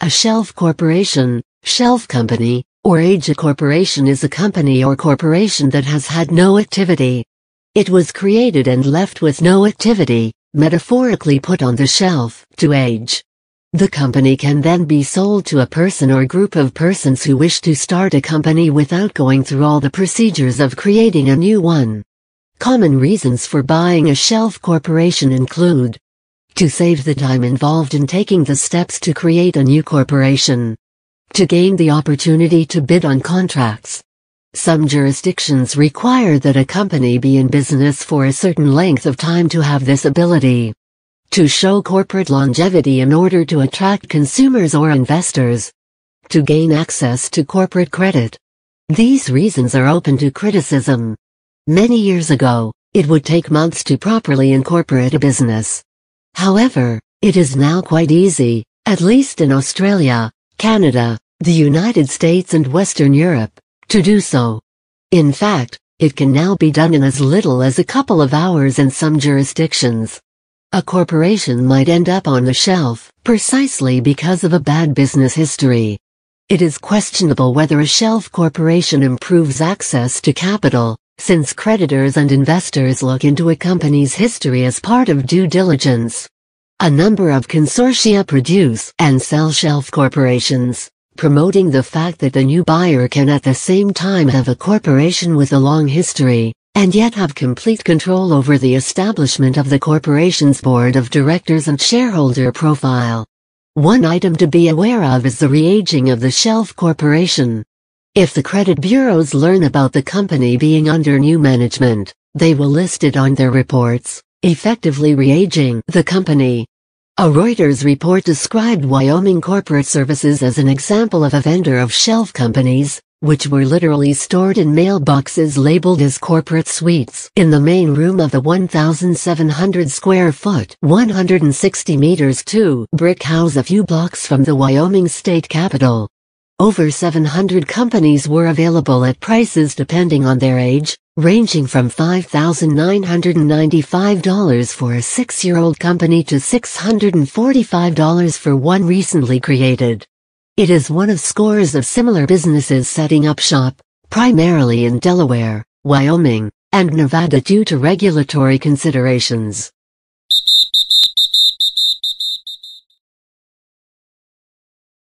A shelf corporation, shelf company, or age a corporation is a company or corporation that has had no activity. It was created and left with no activity, metaphorically put on the shelf, to age. The company can then be sold to a person or group of persons who wish to start a company without going through all the procedures of creating a new one. Common reasons for buying a shelf corporation include: to save the time involved in taking the steps to create a new corporation, to gain the opportunity to bid on contracts. Some jurisdictions require that a company be in business for a certain length of time to have this ability, to show corporate longevity in order to attract consumers or investors, to gain access to corporate credit. These reasons are open to criticism. Many years ago, it would take months to properly incorporate a business. However, it is now quite easy, at least in Australia, Canada, the United States and Western Europe, to do so. In fact, it can now be done in as little as a couple of hours in some jurisdictions. A corporation might end up on the shelf, precisely because of a bad business history. It is questionable whether a shelf corporation improves access to capital, since creditors and investors look into a company's history as part of due diligence. A number of consortia produce and sell shelf corporations, promoting the fact that the new buyer can at the same time have a corporation with a long history, and yet have complete control over the establishment of the corporation's board of directors and shareholder profile. One item to be aware of is the re-aging of the shelf corporation. If the credit bureaus learn about the company being under new management, they will list it on their reports, effectively re-aging the company. A Reuters report described Wyoming Corporate Services as an example of a vendor of shelf companies, which were literally stored in mailboxes labeled as corporate suites in the main room of the 1,700 square foot, 160 meters two brick house a few blocks from the Wyoming state capitol. Over 700 companies were available at prices depending on their age, ranging from $5,995 for a 6-year-old company to $645 for one recently created. It is one of scores of similar businesses setting up shop, primarily in Delaware, Wyoming, and Nevada due to regulatory considerations.